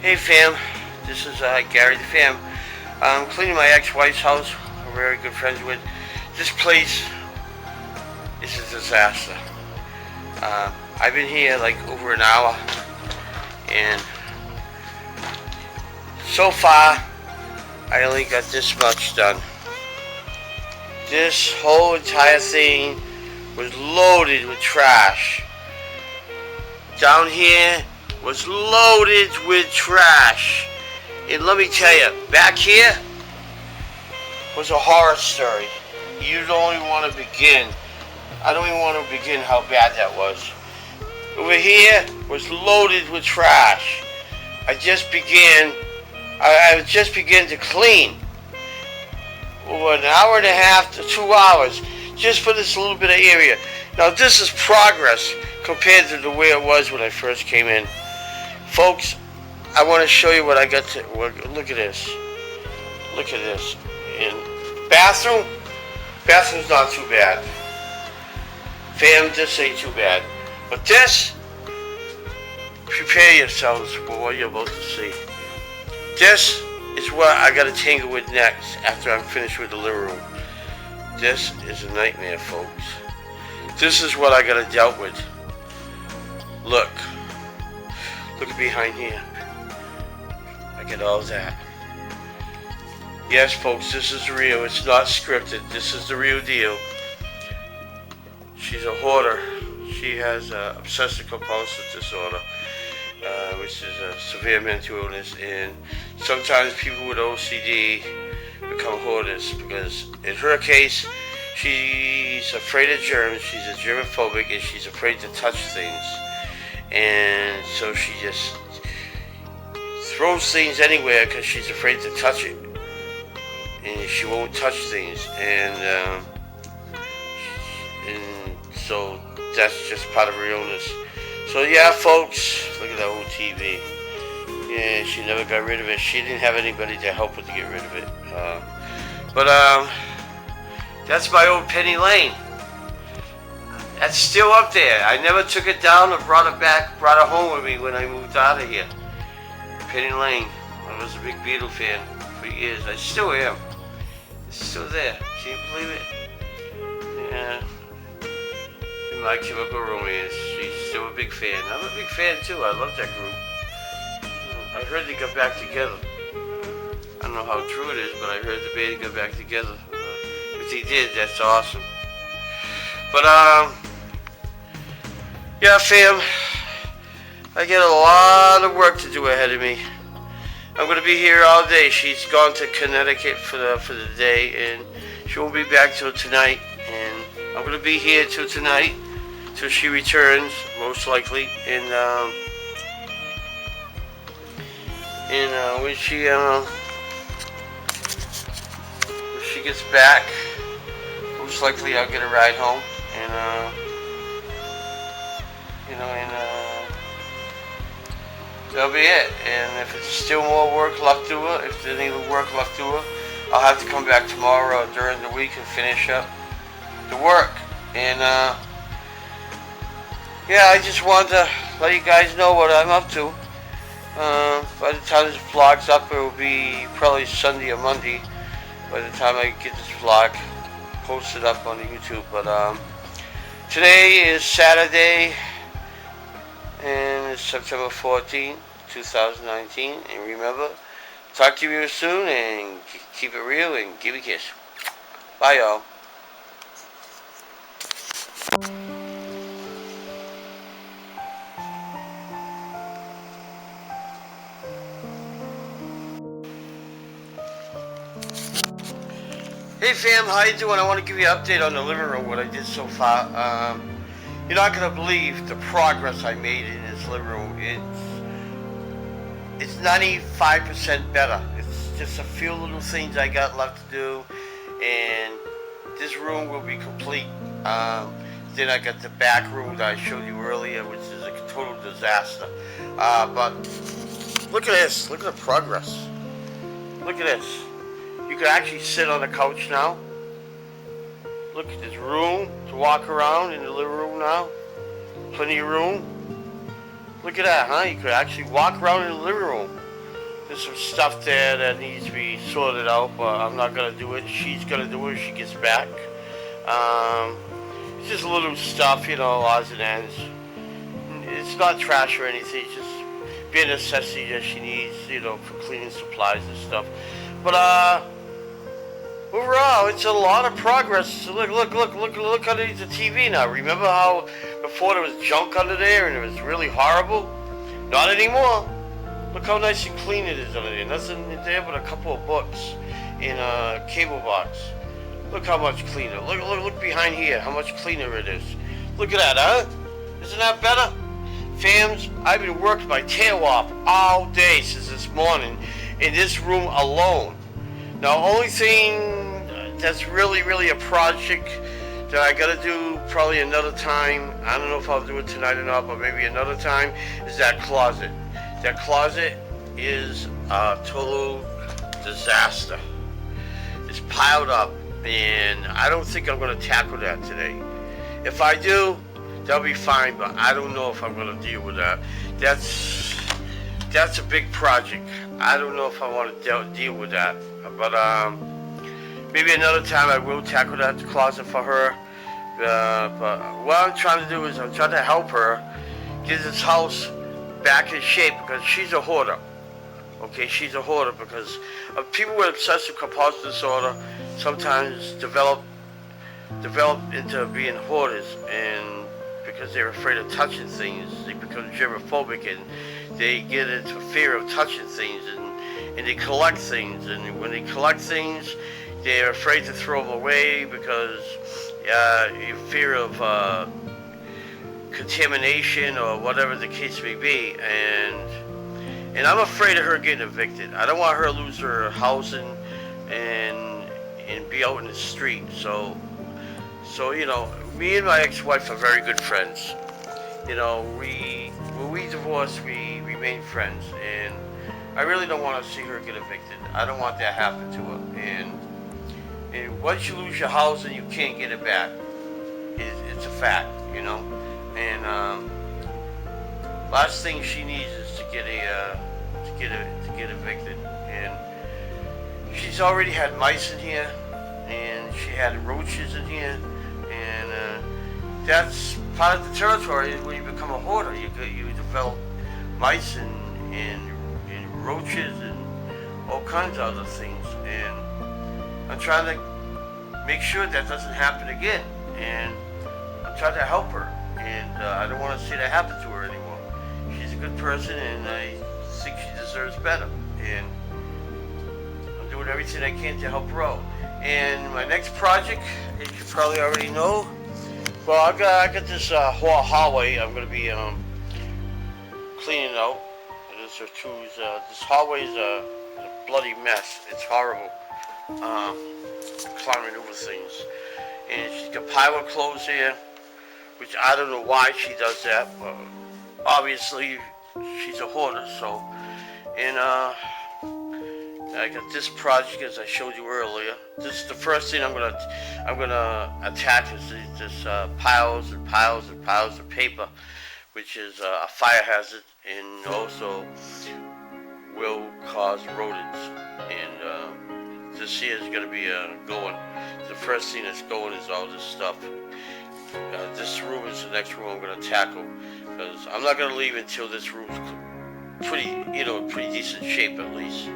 Hey fam, this is Gary the fam. I'm cleaning my ex-wife's house. I'm very good friends with. This place is a disaster. I've been here like over an hour, and so far I only got this much done. This whole entire thing was loaded with trash. Down here was loaded with trash. And let me tell you, back here was a horror story. You don't even want to begin. I don't even want to begin how bad that was. Over here was loaded with trash. I just began to clean. Over an hour and a half to 2 hours just for this little bit of area. Now this is progress compared to the way it was when I first came in. Folks, I want to show you what I got to. Look at this. Look at this. And bathroom's not too bad. Fam, this ain't too bad. But this, prepare yourselves for what you're about to see. This is what I got to tangle with next after I'm finished with the living room. This is a nightmare, folks. This is what I got to deal with. Look behind here. I get all that. Yes, folks, this is real. It's not scripted. This is the real deal. She's a hoarder. She has obsessive compulsive disorder, which is a severe mental illness, and sometimes people with OCD become hoarders because in her case, she's afraid of germs, she's a germophobic, and she's afraid to touch things. And so she just throws things anywhere because she's afraid to touch it. And she won't touch things. And so that's just part of her illness. So yeah, folks, look at that old TV. Yeah, she never got rid of it. She didn't have anybody to help her to get rid of it. But that's my old Penny Lane. That's still up there. I never took it down or brought it home with me when I moved out of here. Penny Lane. I was a big Beatle fan for years. I still am. It's still there. Can you believe it? Yeah. In My Chemical Romance. She's still a big fan. I'm a big fan too. I love that group. I heard they got back together. I don't know how true it is, but I heard the band got back together. If they did, that's awesome. But yeah, fam, I got a lot of work to do ahead of me. I'm gonna be here all day. She's gone to Connecticut for the day, and she won't be back till tonight. And I'm gonna be here till tonight, till she returns, most likely. And when she gets back, most likely I'll get a ride home. And that'll be it. And if it's still more work left to her, if there's any work left to her, I'll have to come back tomorrow or during the week and finish up the work. And yeah, I just wanted to let you guys know what I'm up to. By the time this vlog's up, it will be probably Sunday or Monday by the time I get this vlog posted up on the YouTube. But today is Saturday, and it's September 14, 2019. And remember, talk to you soon, and keep it real, and give me a kiss. Bye, y'all. Hey fam, how you doing? I want to give you an update on the living room, what I did so far. You're not going to believe the progress I made in this living room. It's 95% better. It's just a few little things I got left to do, and this room will be complete. Then I got the back room that I showed you earlier, which is a total disaster. But look at this. Look at the progress. Look at this. You can actually sit on the couch now. Look at this room to walk around in the living room now. Plenty of room. Look at that, huh? You could actually walk around in the living room. There's some stuff there that needs to be sorted out, but I'm not gonna do it. She's gonna do it when she gets back. It's just little stuff, odds and ends. It's not trash or anything. It's just be a necessity that she needs, for cleaning supplies and stuff. But overall, it's a lot of progress. Look underneath the TV now. Remember how before there was junk under there and it was really horrible? Not anymore. Look how nice and clean it is under there. Nothing in there but a couple of books in a cable box. Look how much cleaner. Look behind here. How much cleaner it is. Look at that, huh? Isn't that better? Fams, I've been working my tail off all day since this morning in this room alone. Now, only thing that's really a project that I gotta do probably another time, I don't know if I'll do it tonight or not, but maybe another time, is that closet. That closet is a total disaster. It's piled up, and I don't think I'm gonna tackle that today. If I do, that'll be fine, but I don't know if I'm gonna deal with that. That's a big project. I don't know if I want to deal with that, but maybe another time I will tackle that closet for her. But what I'm trying to do is I'm trying to help her get this house back in shape because she's a hoarder. Okay, she's a hoarder because people with obsessive compulsive disorder sometimes develop into being hoarders, and because they're afraid of touching things, they become germophobic and they get into fear of touching things, and they collect things, and when they collect things, they're afraid to throw them away because you fear of contamination or whatever the case may be, and I'm afraid of her getting evicted. I don't want her to lose her housing and be out in the street. So me and my ex-wife are very good friends. When we divorced, we remained friends, and I really don't want to see her get evicted. I don't want that to happen to her. And once you lose your house and you can't get it back, it's a fact, And last thing she needs is to get evicted. And she's already had mice in here, and she had roaches in here, and that's part of the territory. When you become a hoarder, you develop mice and roaches and all kinds of other things. And I'm trying to make sure that doesn't happen again, and I'm trying to help her, and I don't want to see that happen to her anymore. She's a good person, and I think she deserves better, and I'm doing everything I can to help her out. And my next project, as you probably already know, well, I got this hallway I'm going to be cleaning out. This hallway is a bloody mess. It's horrible. Climbing over things, and she's got pile of clothes here, which I don't know why she does that, but obviously she's a hoarder. So, and I got this project as I showed you earlier. This is the first thing I'm gonna attack is this piles and piles and piles of paper, which is a fire hazard and also will cause rodents. And this here is going to be going. The first thing that's going is all this stuff. This room is the next room I'm going to tackle, because I'm not going to leave until this room's pretty decent shape at least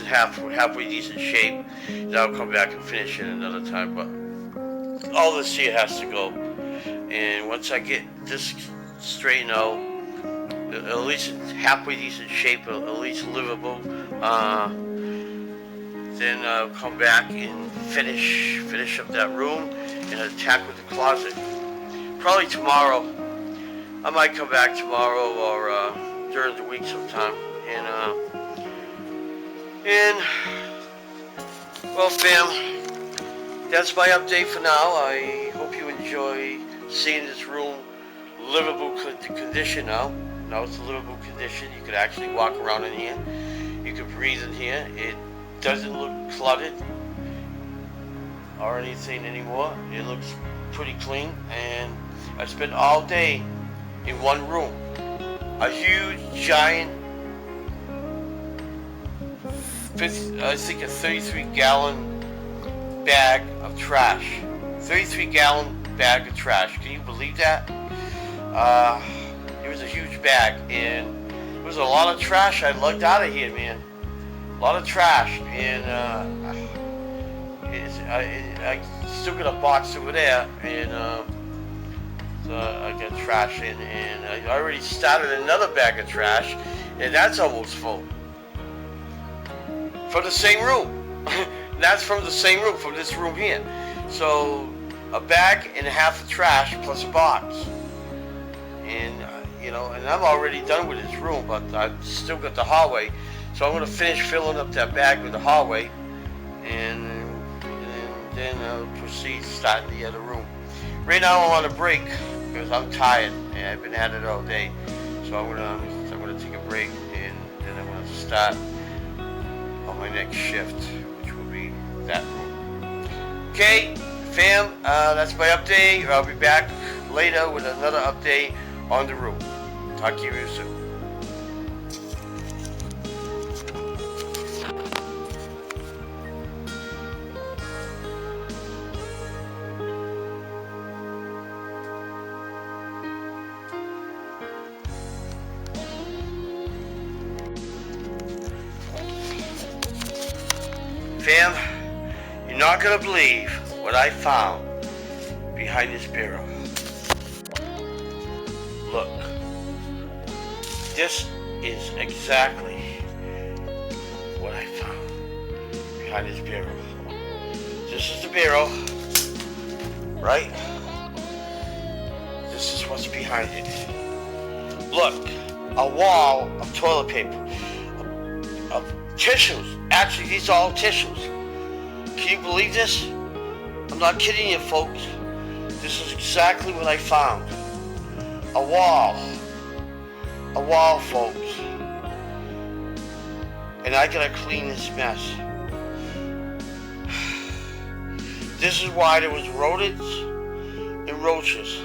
in halfway decent shape. Then I'll come back and finish it another time. But all this here has to go, and once I get this straightened out, at least in halfway decent shape, at least livable, then I'll come back and finish up that room and attack with the closet. Probably tomorrow. I might come back tomorrow or during the week sometime. And well, fam, that's my update for now. I hope you enjoy seeing this room livable condition now. Now it's a livable condition. You could actually walk around in here. You could breathe in here. It doesn't look cluttered or anything anymore. It looks pretty clean, and I spent all day in one room. A huge, giant I think a 33-gallon bag of trash. 33-gallon bag of trash. Can you believe that? It was a huge bag, and there was a lot of trash I lugged out of here, man. A lot of trash, and I still got a box over there, and so I got trash in, and I already started another bag of trash, and that's almost full. From the same room. That's from the same room, from this room here. So a bag and a half of trash plus a box. And and I'm already done with this room, but I've still got the hallway. So I'm going to finish filling up that bag with the hallway, and then I'll proceed starting the other room. Right now I'm on a break because I'm tired and I've been at it all day. So I'm gonna take a break, and then I'm gonna start on my next shift, which will be that room. Okay, fam, that's my update. I'll be back later with another update on the room. Talk to you real soon. Fam, you're not gonna believe what I found behind this bureau. Look, this is exactly what I found behind this bureau. This is the bureau, right? This is what's behind it. Look, a wall of toilet paper, of tissues. Actually, these are all tissues. Can you believe this? I'm not kidding you, folks. This is exactly what I found. A wall. A wall, folks. And I gotta clean this mess. This is why there was rodents and roaches.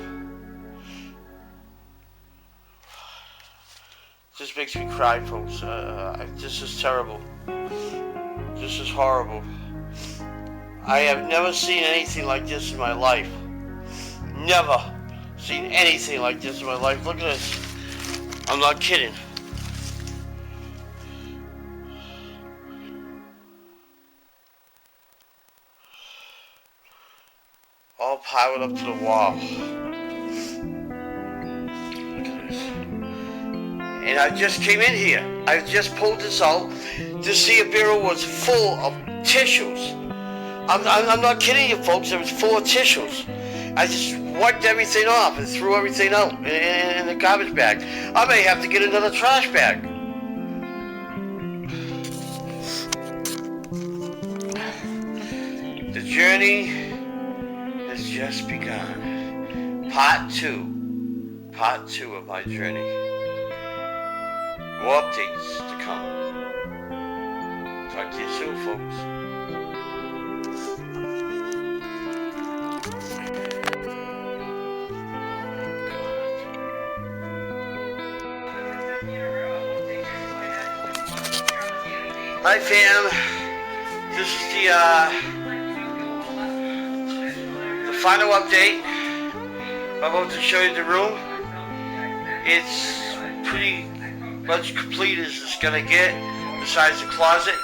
This makes me cry, folks. This is terrible. This is horrible. I have never seen anything like this in my life. Never seen anything like this in my life. Look at this. I'm not kidding. All piled up to the wall. Look at this. And I just came in here. I just pulled this out to see if bureau was full of tissues. I'm not kidding you, folks. It was full of tissues. I just wiped everything off and threw everything out in the garbage bag. I may have to get another trash bag. The journey has just begun. Part two of my journey. More updates to come. Talk to you soon, folks. Hi, fam. This is the final update. I'm about to show you the room. It's pretty much complete as it's gonna get, besides the closet.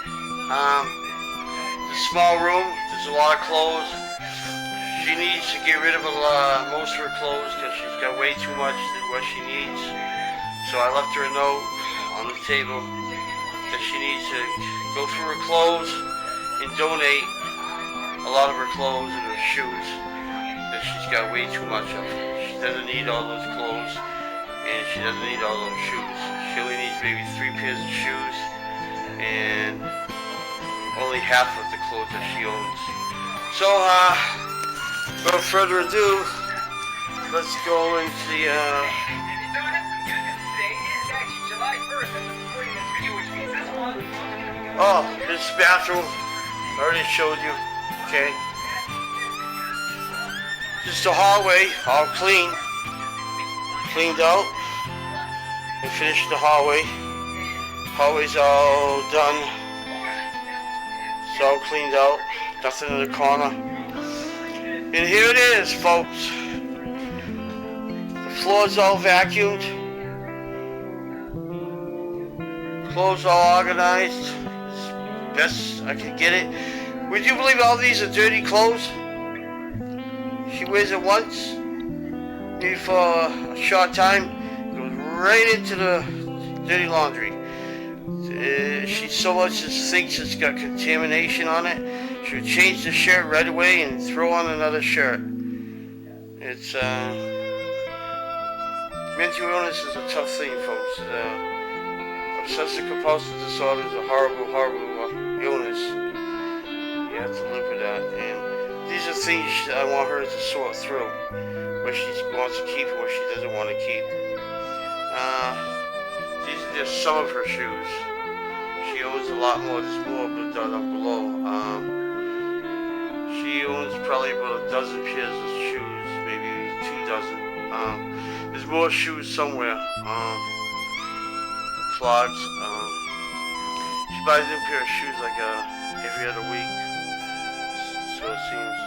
The small room, there's a lot of clothes. She needs to get rid of most of her clothes because she's got way too much than what she needs. So I left her a note on the table that she needs to go through her clothes and donate a lot of her clothes and her shoes that she's got way too much of. She doesn't need all those clothes, and she doesn't need all those shoes. She only needs maybe 3 pairs of shoes and only half of the clothes that she owns. So, without further ado, let's go into the oh, this bathroom, I already showed you, okay? Just the hallway, all cleaned out. We finished the hallway. Hallway's all done. It's all cleaned out. Nothing in the corner. And here it is, folks. The floor's all vacuumed. Clothes all organized. As best I can get it. Would you believe all these are dirty clothes? She wears it once, maybe for a short time, goes right into the dirty laundry. She so much as thinks it's got contamination on it, she would change the shirt right away and throw on another shirt. It's, mental illness is a tough thing, folks. Obsessive compulsive disorder is a horrible, horrible illness. You have to live with that. And these are things I want her to sort through. What she wants to keep and what she doesn't want to keep. These are just some of her shoes. She owns a lot more. There's more down below. She owns probably about a dozen pairs of shoes, maybe 2 dozen. There's more shoes somewhere. Clogs. She buys a new pair of shoes like every other week. So it seems.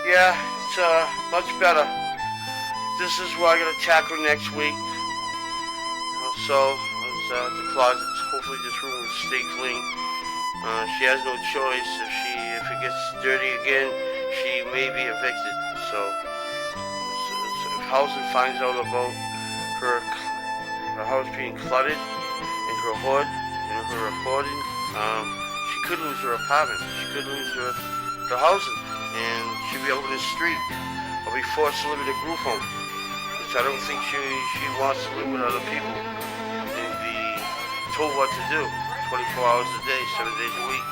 Yeah, it's much better. This is what I'm going to tackle next week. So, the closet. Hopefully this room will stay clean. She has no choice. If it gets dirty again, she may be evicted. So if housing finds out about her house being cluttered and her hoard and her hoarding, she could lose her apartment. She could lose her housing, and she'll be out in the street or be forced to live in a group home, which I don't think she wants to live with other people and be told what to do 24 hours a day, 7 days a week.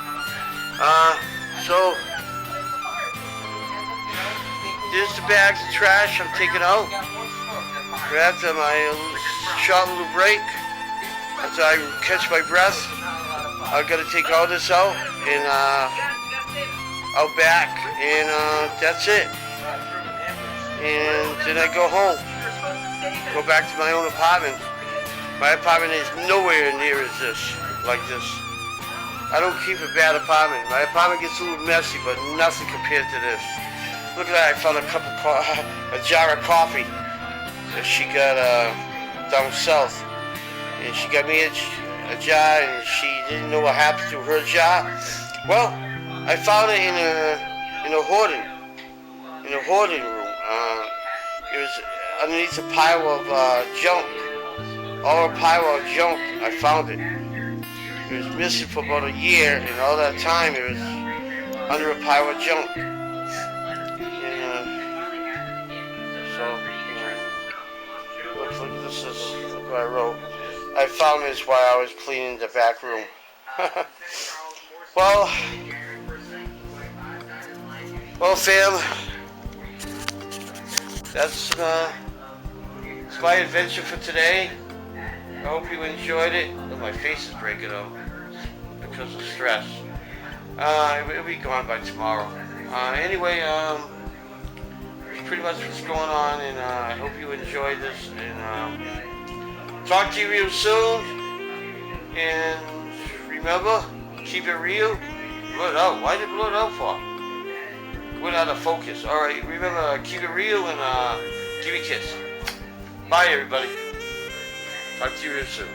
So there's the bags of trash I'm taking out. After my short little break, after I catch my breath, I gotta take all this out and out back, and that's it. And then I go home, go back to my own apartment. My apartment is nowhere near as this, like this. I don't keep a bad apartment. My apartment gets a little messy, but nothing compared to this. Look at that! I found a jar of coffee that she got down south, and she got me a jar, and she didn't know what happened to her jar. Well, I found it in a hoarding room. It was underneath a pile of junk, all a pile of junk. I found it. It was missing for about a year, and all that time it was under a pile of junk. Look at this. Look what I wrote. I found this while I was cleaning the back room. Well, fam, that's my adventure for today. I hope you enjoyed it. Oh, my face is breaking out because of stress. It'll be gone by tomorrow. Anyway, pretty much what's going on, and I hope you enjoyed this, and talk to you real soon, and remember, keep it real. Blow it out. Why did you blow it out for? Went out of focus. Alright, remember, keep it real, and give me a kiss. Bye, everybody. Talk to you real soon.